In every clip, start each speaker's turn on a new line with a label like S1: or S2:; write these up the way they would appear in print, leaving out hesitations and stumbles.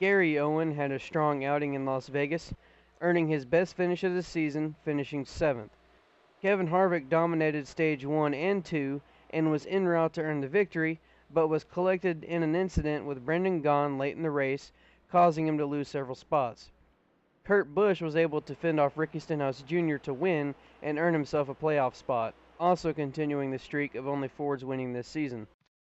S1: Gary Owen had a strong outing in Las Vegas, earning his best finish of the season, finishing 7th. Kevin Harvick dominated stage 1 and 2 and was en route to earn the victory, but was collected in an incident with Brendan Gaughan late in the race, causing him to lose several spots. Kurt Busch was able to fend off Ricky Stenhouse Jr. to win and earn himself a playoff spot, also continuing the streak of only Fords winning this season.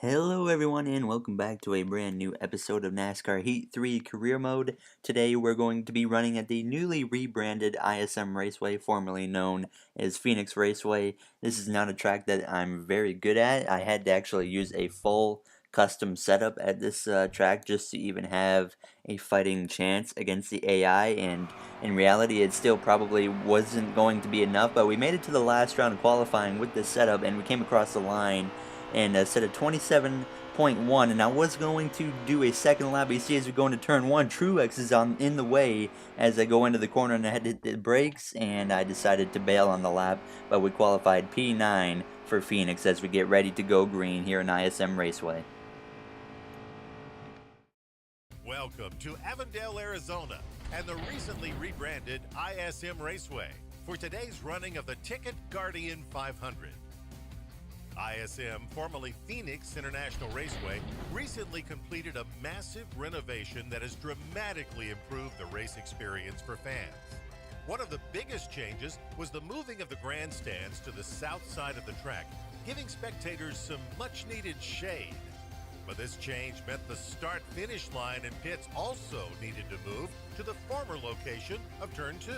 S2: Hello everyone and welcome back to a brand new episode of NASCAR Heat 3 Career Mode. Today we're going to be running at the newly rebranded ISM Raceway, formerly known as Phoenix Raceway. This is not a track that I'm very good at. I had to actually use a full custom setup at this track just to even have a fighting chance against the AI, and in reality it still probably wasn't going to be enough, but we made it to the last round of qualifying with this setup and we came across the line and set a 27.1, and I was going to do a second lap. You see, as we go into turn 1, Truex is in the way as I go into the corner, and I had to hit the brakes, and I decided to bail on the lap, but we qualified P9 for Phoenix as we get ready to go green here in ISM Raceway.
S3: Welcome to Avondale, Arizona, and the recently rebranded ISM Raceway for today's running of the Ticket Guardian 500. ISM, formerly Phoenix International Raceway, recently completed a massive renovation that has dramatically improved the race experience for fans. One of the biggest changes was the moving of the grandstands to the south side of the track, giving spectators some much-needed shade. But this change meant the start-finish line and pits also needed to move to the former location of Turn 2.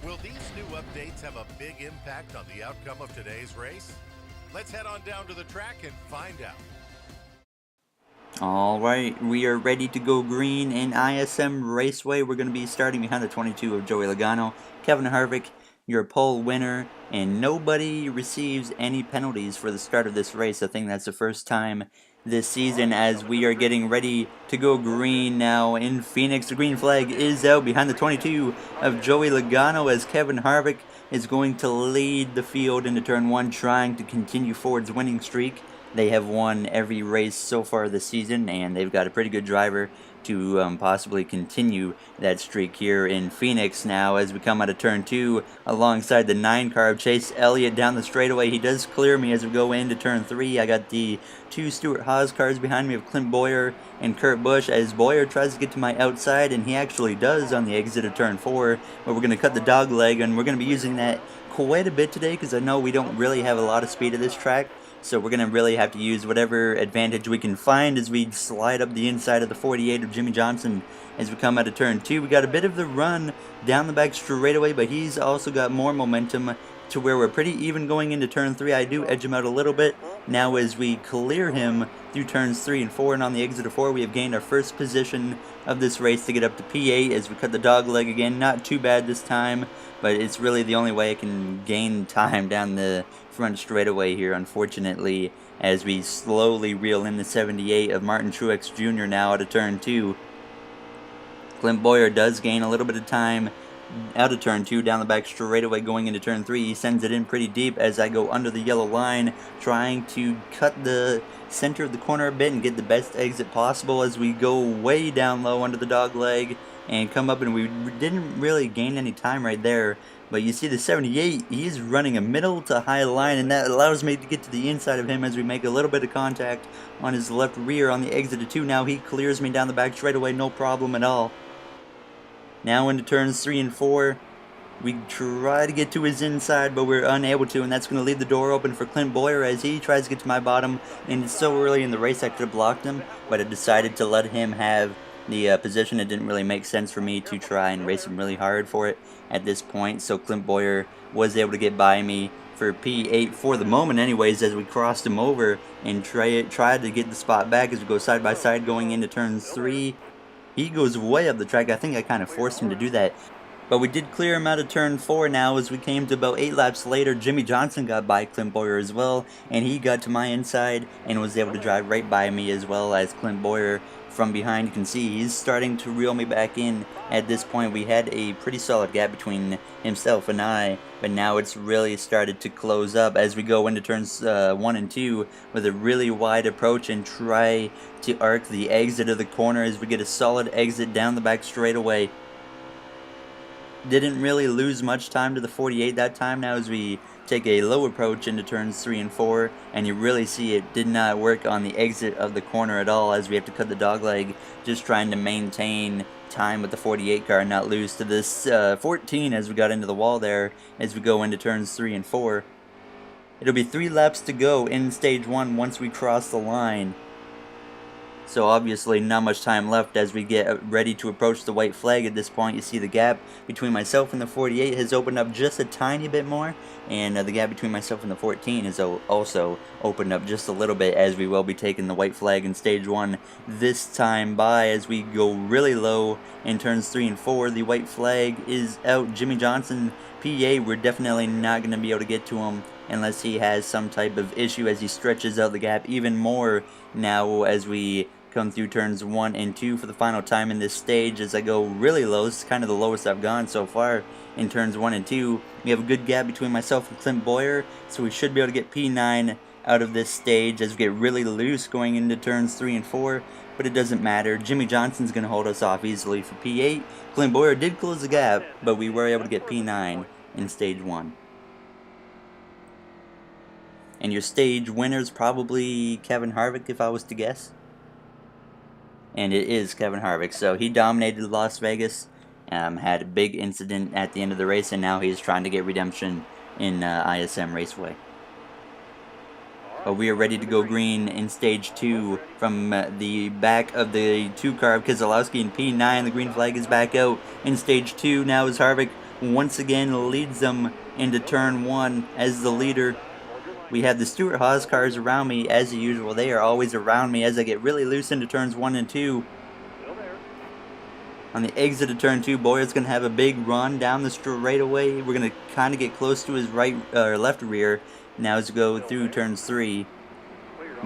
S3: Will these new updates have a big impact on the outcome of today's race? Let's head on down to the track and find out.
S2: Alright, we are ready to go green in ISM Raceway. We're going to be starting behind the 22 of Joey Logano. Kevin Harvick, your pole winner, and nobody receives any penalties for the start of this race. I think that's the first time this season as we are getting ready to go green now in Phoenix. The green flag is out behind the 22 of Joey Logano as Kevin Harvick is going to lead the field into turn 1, trying to continue Ford's winning streak. They have won every race so far this season, and they've got a pretty good driver to possibly continue that streak here in Phoenix now as we come out of turn 2 alongside the 9 car of Chase Elliott down the straightaway. He does clear me as we go into turn 3. I got the 2 Stuart Haas cars behind me of Clint Bowyer and Kurt Busch as Bowyer tries to get to my outside, and he actually does on the exit of turn 4, where we're going to cut the dog leg, and we're going to be using that quite a bit today because I know we don't really have a lot of speed at this track. So we're going to really have to use whatever advantage we can find as we slide up the inside of the 48 of Jimmy Johnson as we come out of turn 2. We got a bit of the run down the back straightaway, but he's also got more momentum to where we're pretty even going into turn 3. I do edge him out a little bit. Now as we clear him through turns 3 and 4, and on the exit of 4, we have gained our first position of this race to get up to P8 as we cut the dog leg again. Not too bad this time, but it's really the only way I can gain time down the front straightaway here, unfortunately, as we slowly reel in the 78 of Martin Truex Jr. now out of turn 2. Clint Bowyer does gain a little bit of time out of turn 2 down the back straightaway going into turn 3. He sends it in pretty deep as I go under the yellow line, trying to cut the center of the corner a bit and get the best exit possible as we go way down low under the dog leg and come up, and we didn't really gain any time right there. But you see the 78, he's running a middle to high line, and that allows me to get to the inside of him as we make a little bit of contact on his left rear on the exit of 2. Now he clears me down the back straightaway, no problem at all. Now into turns 3 and 4, we try to get to his inside, but we're unable to, and that's going to leave the door open for Clint Bowyer as he tries to get to my bottom, and it's so early in the race I could have blocked him, but I decided to let him have the position. It didn't really make sense for me to try and race him really hard for it at this point, so Clint Bowyer was able to get by me for P8 for the moment anyways as we crossed him over and tried to get the spot back as we go side by side going into turn 3. He goes way up the track. I think I kind of forced him to do that. But we did clear him out of turn 4 now. As we came to about 8 laps later, Jimmy Johnson got by Clint Boyer as well, and he got to my inside and was able to drive right by me as well as Clint Boyer from behind. You can see he's starting to reel me back in. At this point, we had a pretty solid gap between himself and I, but now it's really started to close up as we go into turns 1 and 2 with a really wide approach and try to arc the exit of the corner as we get a solid exit down the back straightaway. Didn't really lose much time to the 48 that time now as we take a low approach into turns 3 and 4, and you really see it did not work on the exit of the corner at all as we have to cut the dogleg, just trying to maintain time with the 48 car and not lose to this 14 as we got into the wall there as we go into turns 3 and 4. It'll be 3 laps to go in stage 1 once we cross the line. So obviously not much time left as we get ready to approach the white flag. At this point, you see the gap between myself and the 48 has opened up just a tiny bit more, and the gap between myself and the 14 has also opened up just a little bit as we will be taking the white flag in stage 1 this time by as we go really low in turns 3 and 4. The white flag is out. Jimmy Johnson, PA, we're definitely not going to be able to get to him unless he has some type of issue as he stretches out the gap even more now as we come through turns 1 and 2 for the final time in this stage as I go really low. This is kind of the lowest I've gone so far in turns 1 and 2. We have a good gap between myself and Clint Boyer, so we should be able to get P9 out of this stage as we get really loose going into turns 3 and 4, but it doesn't matter. Jimmy Johnson's going to hold us off easily for P8. Clint Boyer did close the gap, but we were able to get P9 in stage 1. And your stage winner's probably Kevin Harvick, if I was to guess. And it is Kevin Harvick. So he dominated Las Vegas, had a big incident at the end of the race, and now he's trying to get redemption in ISM Raceway. But we are ready to go green in stage 2 from the back of the 2-car of Keselowski and P9. The green flag is back out in stage 2 now as Harvick once again leads them into turn 1 as the leader. We have the Stewart Haas cars around me as usual. They are always around me as I get really loose into turns 1 and 2. On the exit of turn 2, Boyer's going to have a big run down the straightaway. We're going to kind of get close to his left rear now as we go through turns 3.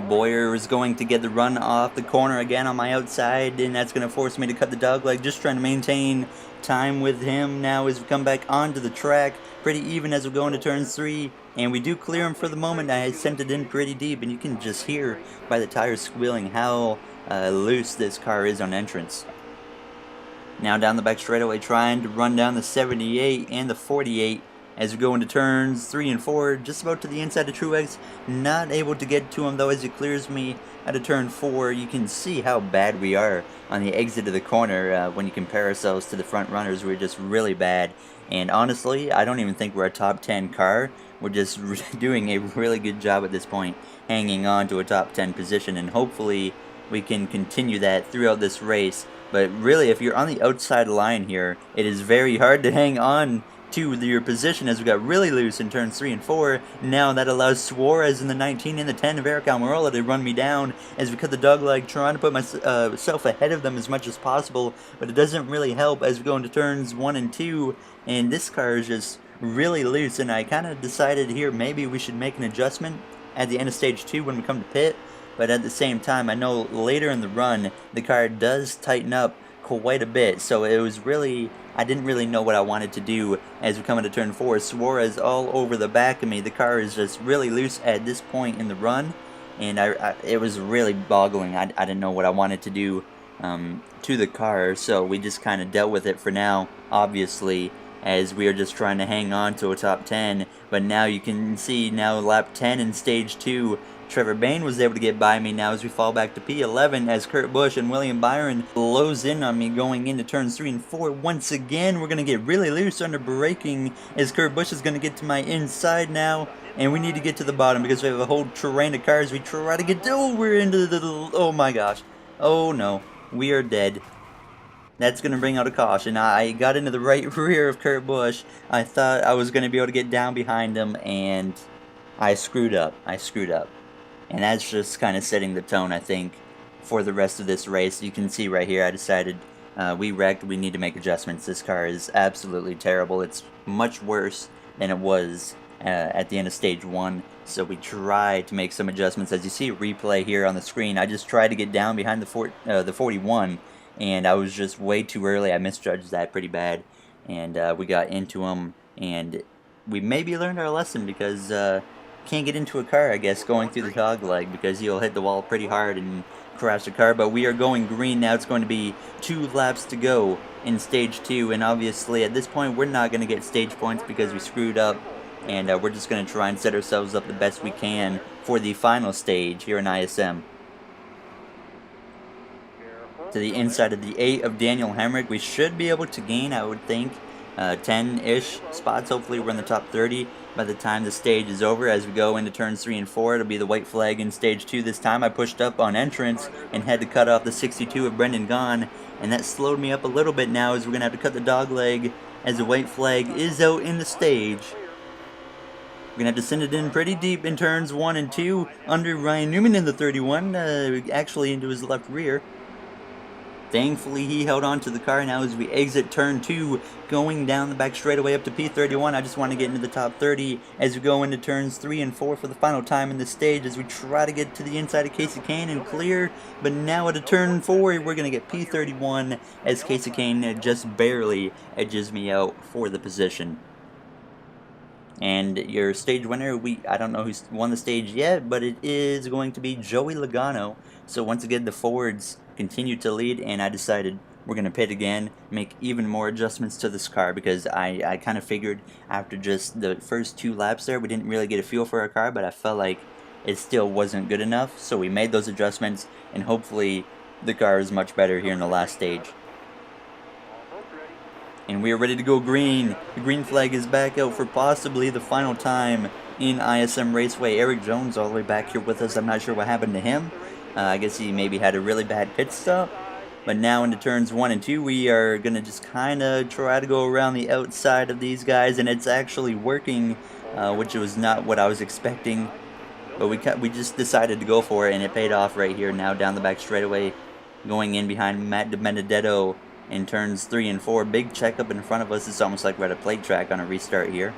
S2: Boyer is going to get the run off the corner again on my outside, and that's going to force me to cut the dogleg. Just trying to maintain time with him now as we come back onto the track. Pretty even as we go into turns 3, and we do clear him for the moment. I sent it in pretty deep, and you can just hear by the tires squealing how loose this car is on entrance. Now down the back straightaway, trying to run down the 78 and the 48 as we go into turns 3 and 4, just about to the inside of Truex. Not able to get to him though as he clears me out of turn 4. You can see how bad we are on the exit of the corner when you compare ourselves to the front runners. We're just really bad, and honestly I don't even think we're a top 10 car. We're just doing a really good job at this point, hanging on to a top 10 position, and hopefully we can continue that throughout this race. But really, if you're on the outside line here, it is very hard to hang on to your position as we got really loose in turns 3 and 4. Now that allows Suarez in the 19 and the 10 of Eric Almirola to run me down as we cut the dogleg, trying to put myself ahead of them as much as possible, but it doesn't really help as we go into turns 1 and 2, and this car is just really loose, and I kind of decided here maybe we should make an adjustment at the end of stage 2 when we come to pit. But at the same time, I know later in the run the car does tighten up quite a bit, so it was really, I didn't really know what I wanted to do as we come into turn 4. Suarez all over the back of me. The car is just really loose at this point in the run, and it was really boggling. I didn't know what I wanted to do to the car, so we just kind of dealt with it for now, obviously, as we are just trying to hang on to a top 10. But now you can see now lap 10 in stage 2, Trevor Bayne was able to get by me now as we fall back to P11 as Kurt Busch and William Byron blows in on me going into turns 3 and 4. Once again, we're going to get really loose under braking as Kurt Busch is going to get to my inside now, and we need to get to the bottom because we have a whole terrain of cars. We try to get over into the, oh my gosh, oh no, we are dead. That's going to bring out a caution. I got into the right rear of Kurt Busch. I thought I was going to be able to get down behind him, and I screwed up. And that's just kind of setting the tone, I think, for the rest of this race. You can see right here I decided we wrecked. We need to make adjustments. This car is absolutely terrible. It's much worse than it was at the end of stage 1. So we tried to make some adjustments. As you see a replay here on the screen, I just tried to get down behind the 41, and I was just way too early. I misjudged that pretty bad, and we got into them, and we maybe learned our lesson, because can't get into a car, I guess, going through the dog leg, because you'll hit the wall pretty hard and crash the car. But we are going green now. It's going to be 2 laps to go in stage 2, and obviously at this point we're not going to get stage points because we screwed up, and we're just going to try and set ourselves up the best we can for the final stage here in ISM. To the inside of the 8 of Daniel Hemrick, we should be able to gain, I would think, 10-ish spots. Hopefully we're in the top 30 by the time the stage is over. As we go into turns 3 and 4, it'll be the white flag in stage 2 this time. I pushed up on entrance and had to cut off the 62 of Brendan Gaughan, and that slowed me up a little bit now, as we're going to have to cut the dog leg as the white flag is out in the stage. We're going to have to send it in pretty deep in turns 1 and 2 under Ryan Newman in the 31, actually into his left rear. Thankfully, he held on to the car now as we exit turn 2, going down the back straightaway up to P31. I just want to get into the top 30 as we go into turns 3 and 4 for the final time in this stage, as we try to get to the inside of Casey Kane and clear. But now at a turn 4, we're going to get P31 as Casey Kane just barely edges me out for the position. And your stage winner, I don't know who's won the stage yet, but it is going to be Joey Logano. So once again, the Fords continue to lead, and I decided we're going to pit again, make even more adjustments to this car, because I kind of figured after just the first 2 laps there, we didn't really get a feel for our car, but I felt like it still wasn't good enough. So we made those adjustments, and hopefully the car is much better here in the last stage. And we are ready to go green. The green flag is back out for possibly the final time in ISM Raceway. Eric Jones all the way back here with us. I'm not sure what happened to him. I guess he maybe had a really bad pit stop. But now into turns 1 and 2, we are going to just kind of try to go around the outside of these guys. And it's actually working, which was not what I was expecting. But we just decided to go for it, and it paid off right here now down the back straightaway. Going in behind Matt DiBenedetto in turns 3 and 4. Big checkup in front of us. It's almost like we're at a plate track on a restart here.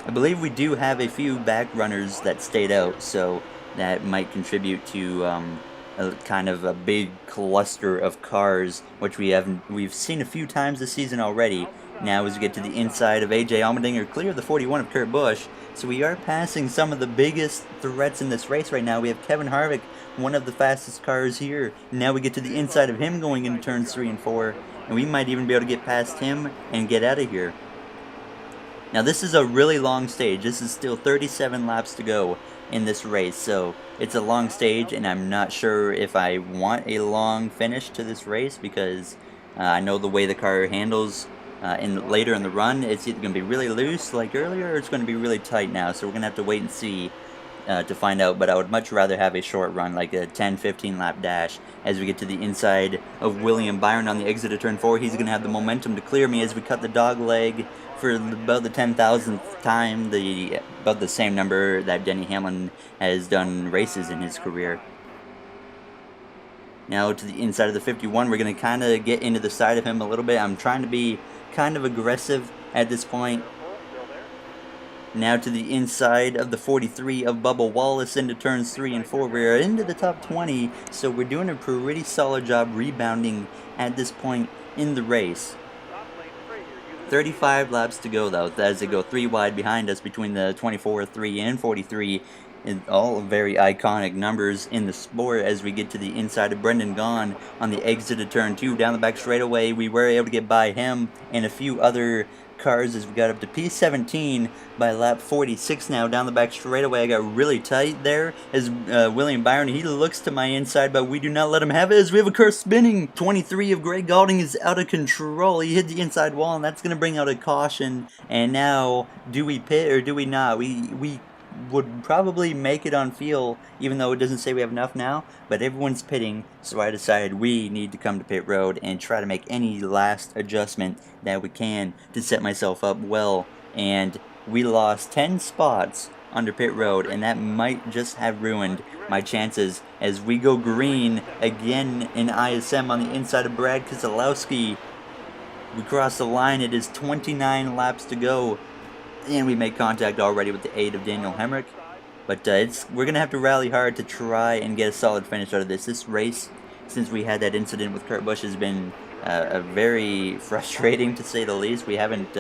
S2: I believe we do have a few back runners that stayed out, so that might contribute to a kind of a big cluster of cars, which we've seen a few times this season already. Now as we get to the inside of AJ Allmendinger, clear of the 41 of Kurt Busch. So we are passing some of the biggest threats in this race right now. We have Kevin Harvick, one of the fastest cars here. Now we get to the inside of him going into turns 3 and 4, and we might even be able to get past him and get out of here. Now this is a really long stage. This is still 37 laps to go in this race, so it's a long stage, and I'm not sure if I want a long finish to this race, because I know the way the car handles later in the run. It's either going to be really loose like earlier, or it's going to be really tight now, so we're going to have to wait and see to find out. But I would much rather have a short run, like a 10-15 lap dash, as we get to the inside of William Byron on the exit of turn 4. He's going to have the momentum to clear me as we cut the dog leg for about the 10,000th time, about the same number that Denny Hamlin has done races in his career. Now to the inside of the 51, we're going to kind of get into the side of him a little bit. I'm trying to be kind of aggressive at this point. Now to the inside of the 43 of Bubba Wallace into turns 3 and 4. We're into the top 20, so we're doing a pretty solid job rebounding at this point in the race. 35 laps to go though, as they go 3 wide behind us between the 24, 3, and 43. And all very iconic numbers in the sport as we get to the inside of Brendan Gaughan on the exit of turn 2. Down the back straightaway, we were able to get by him and a few other cars as we got up to P17 by lap 46 now. Down the back straightaway, I got really tight there as William Byron, he looks to my inside, but we do not let him have it as we have a car spinning. 23 of Greg Galding is out of control. He hit the inside wall, and that's going to bring out a caution. And now, do we pit or do we not? We would probably make it on fuel, even though it doesn't say we have enough now, but everyone's pitting, so I decided we need to come to pit road and try to make any last adjustment that we can to set myself up well. And we lost 10 spots under pit road, and that might just have ruined my chances as we go green again in ISM on the inside of Brad Keselowski. We cross the line. It is 29 laps to go, and we make contact already with the aid of Daniel Hemrick. But we're going to have to rally hard to try and get a solid finish out of this. This race, since we had that incident with Kurt Busch, has been very frustrating to say the least. We haven't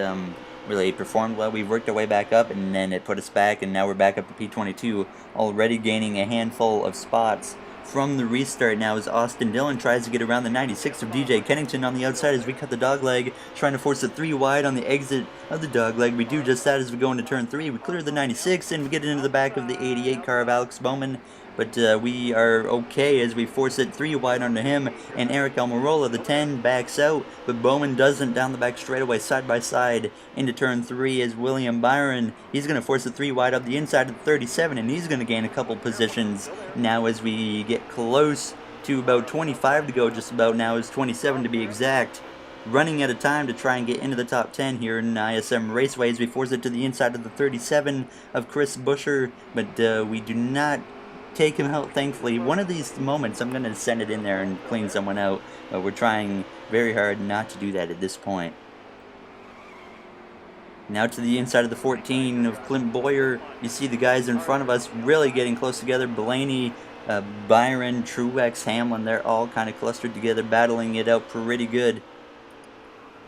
S2: really performed well. We've worked our way back up, and then it put us back, and now we're back up to P22, already gaining a handful of spots from the restart. Now as Austin Dillon tries to get around the 96 of DJ Kennington on the outside as we cut the dogleg, trying to force a 3 wide on the exit of the dogleg. We do just that as we go into turn 3. We clear the 96 and we get into the back of the 88 car of Alex Bowman. But we are okay as we force it 3 wide onto him, and Eric Almirola, the 10, backs out, but Bowman doesn't down the back straightaway side by side into turn 3 as William Byron. He's going to force it 3 wide up the inside of the 37, and he's going to gain a couple positions now as we get close to about 25 to go, just about now is 27 to be exact. Running out of time to try and get into the top 10 here in ISM Raceway as we force it to the inside of the 37 of Chris Buescher, but we do not take him out, thankfully. One of these moments I'm going to send it in there and clean someone out, but we're trying very hard not to do that at this point. Now to the inside of the 14 of Clint Boyer. You see the guys in front of us really getting close together. Blaney, Byron, Truex, Hamlin, they're all kind of clustered together, battling it out pretty good.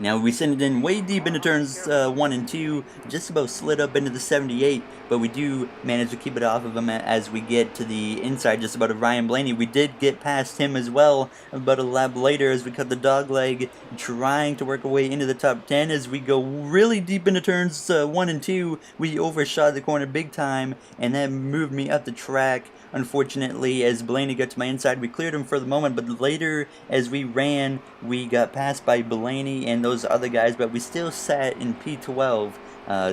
S2: Now we send it in way deep into turns 1 and 2, just about slid up into the 78, but we do manage to keep it off of him as we get to the inside just about of Ryan Blaney. We did get past him as well about a lap later as we cut the dogleg, trying to work our way into the top 10 as we go really deep into turns 1 and 2. We overshot the corner big time, and that moved me up the track. Unfortunately, as Blaney got to my inside, we cleared him for the moment, but later as we ran, we got passed by Blaney and those other guys, but we still sat in P12,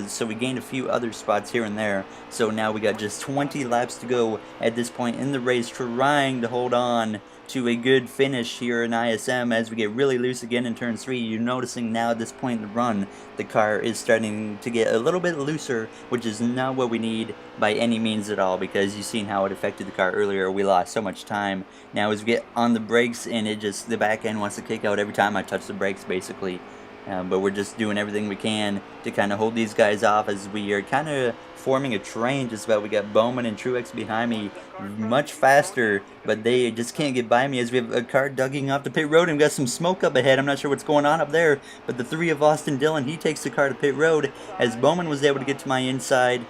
S2: so we gained a few other spots here and there. So now we got just 20 laps to go at this point in the race, trying to hold on to a good finish here in ISM as we get really loose again in turn 3. You're noticing now at this point in the run, the car is starting to get a little bit looser, which is not what we need by any means at all, because you've seen how it affected the car earlier. We lost so much time. Now as we get on the brakes, and the back end wants to kick out every time I touch the brakes basically. But we're just doing everything we can to kind of hold these guys off as we are kind of forming a train just about. We got Bowman and Truex behind me much faster, but they just can't get by me as we have a car dugging off the pit road and we got some smoke up ahead. I'm not sure what's going on up there, but the 3 of Austin Dillon, he takes the car to pit road as Bowman was able to get to my inside.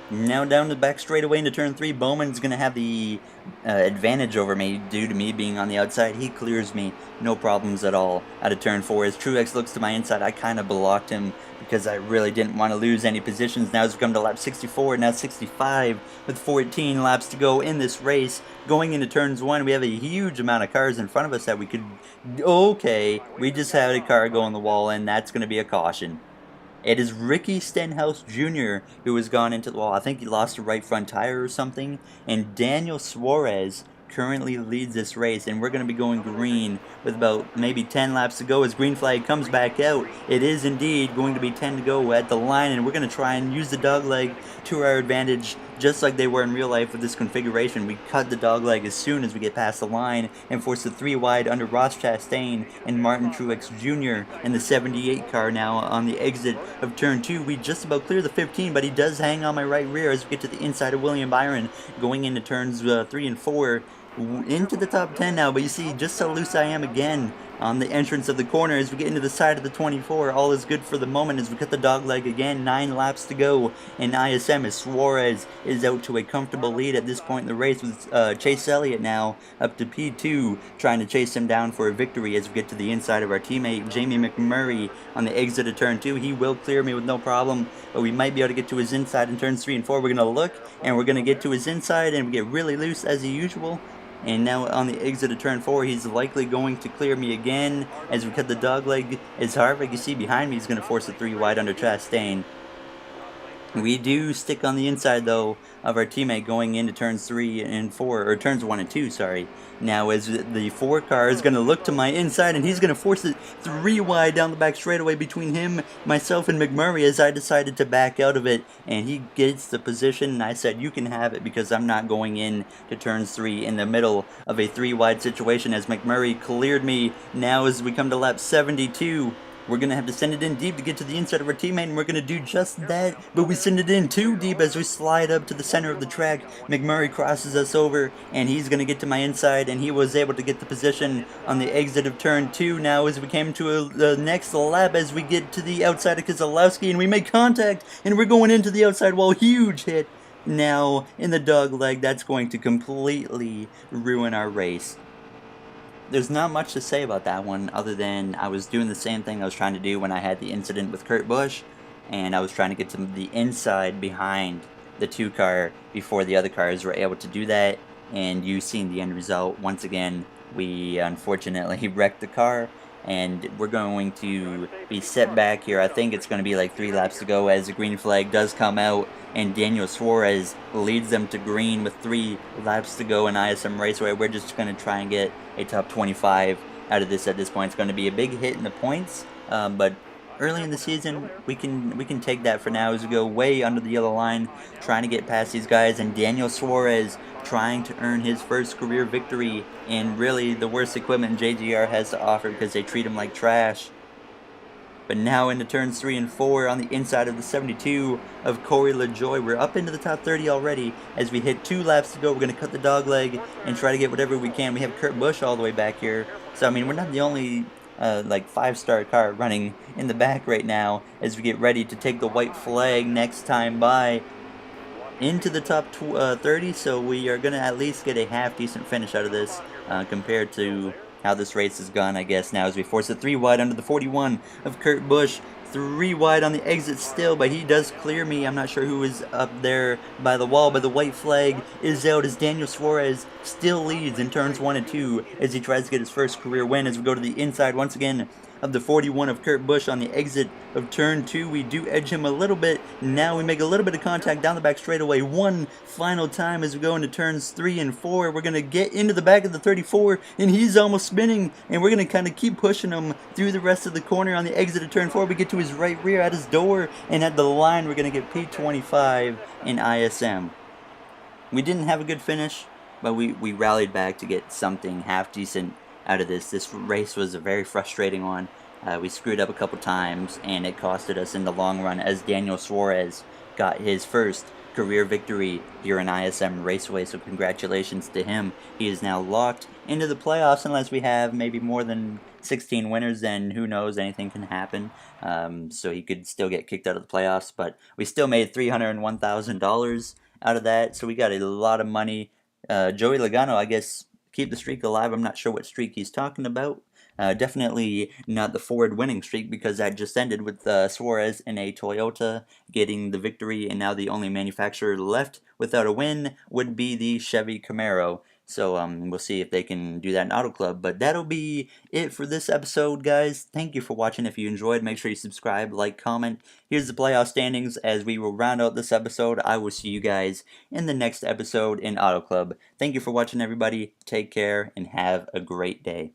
S2: Now down the back straightaway into turn 3, Bowman's going to have the advantage over me due to me being on the outside. He clears me, no problems at all, out of turn 4. As Truex looks to my inside, I kind of blocked him because I really didn't want to lose any positions. Now as we come to lap 64, now 65, with 14 laps to go in this race. Going into turns 1, we have a huge amount of cars in front of us that we could... Okay, we just had a car go on the wall, and that's going to be a caution. It is Ricky Stenhouse Jr. who has gone into the wall. I think he lost a right front tire or something. And Daniel Suarez currently leads this race, and we're going to be going green with about maybe 10 laps to go as green flag comes back out. It is indeed going to be 10 to go at the line, and we're going to try and use the dogleg to our advantage just like they were in real life with this configuration. We cut the dogleg as soon as we get past the line and force the 3 wide under Ross Chastain and Martin Truex Jr. in the 78 car now on the exit of turn 2. We just about clear the 15, but he does hang on my right rear as we get to the inside of William Byron going into turns 3 and 4. Into the top 10 now, but you see just how loose I am again on the entrance of the corner as we get into the side of the 24. All is good for the moment as we cut the dogleg again. 9 laps to go in ISM as Suarez is out to a comfortable lead at this point in the race with Chase Elliott now up to P2, trying to chase him down for a victory as we get to the inside of our teammate Jamie McMurray on the exit of turn 2. He will clear me with no problem, but we might be able to get to his inside in turns 3 and 4. We're going to look, and we're going to get to his inside, and we get really loose as usual. And now on the exit of turn 4, he's likely going to clear me again as we cut the dogleg. As Harvick, you see behind me, he's going to force a 3 wide under Chastain. We do stick on the inside, though, of our teammate going into turns 3 and 4, or turns 1 and 2, sorry. Now, as the 4 car is going to look to my inside, and he's going to force it 3 wide down the back straightaway between him, myself, and McMurray, as I decided to back out of it, and he gets the position, and I said, you can have it, because I'm not going in to turns 3 in the middle of a 3 wide situation, as McMurray cleared me. Now, as we come to lap 72, we're going to have to send it in deep to get to the inside of our teammate, and we're going to do just that, but we send it in too deep as we slide up to the center of the track. McMurray crosses us over, and he's going to get to my inside, and he was able to get the position on the exit of turn 2 now as we came to the next lap as we get to the outside of Keselowski, and we make contact, and we're going into the outside wall. Huge hit now in the dog leg. That's going to completely ruin our race. There's not much to say about that one other than I was doing the same thing I was trying to do when I had the incident with Kurt Busch, and I was trying to get to the inside behind the 2 car before the other cars were able to do that, and you've seen the end result. Once again, we unfortunately wrecked the car, and we're going to be set back here. I think it's going to be like 3 laps to go as the green flag does come out, and Daniel Suarez leads them to green with 3 laps to go in ISM Raceway. We're just going to try and get a top 25 out of this at this point. It's going to be a big hit in the points, but early in the season, we can take that for now as we go way under the yellow line, trying to get past these guys, and Daniel Suarez trying to earn his first career victory in really the worst equipment JGR has to offer because they treat him like trash. But now into turns 3 and 4 on the inside of the 72 of Corey LaJoie. We're up into the top 30 already as we hit 2 laps to go. We're going to cut the dog leg and try to get whatever we can. We have Kurt Busch all the way back here. So, I mean, we're not the only like 5-star car running in the back right now as we get ready to take the white flag next time by into the top 30. So we are going to at least get a half decent finish out of this compared to how this race has gone, I guess, now as we force it 3 wide under the 41 of Kurt Busch. 3 wide on the exit still, but he does clear me. I'm not sure who is up there by the wall, but the white flag is out as Daniel Suarez still leads in turns 1 and 2 as he tries to get his first career win as we go to the inside once again of the 41 of Kurt Busch on the exit of turn 2. We do edge him a little bit. Now we make a little bit of contact down the back straightaway one final time as we go into turns 3 and 4. We're going to get into the back of the 34, and he's almost spinning, and we're going to kind of keep pushing him through the rest of the corner on the exit of turn 4. We get to his right rear at his door, and at the line we're going to get P25 in ISM. We didn't have a good finish, but we rallied back to get something half decent out of this. This race was a very frustrating one. We screwed up a couple times, and it costed us in the long run as Daniel Suarez got his first career victory here in ISM Raceway, so congratulations to him. He is now locked into the playoffs. Unless we have maybe more than 16 winners, then who knows, anything can happen. So he could still get kicked out of the playoffs, but we still made $301,000 out of that, so we got a lot of money. Joey Logano, I guess, keep the streak alive. I'm not sure what streak he's talking about. Definitely not the Ford winning streak, because that just ended with Suarez in a Toyota getting the victory, and now the only manufacturer left without a win would be the Chevy Camaro. So we'll see if they can do that in Auto Club. But that'll be it for this episode, guys. Thank you for watching. If you enjoyed, make sure you subscribe, like, comment. Here's the playoff standings as we will round out this episode. I will see you guys in the next episode in Auto Club. Thank you for watching, everybody. Take care and have a great day.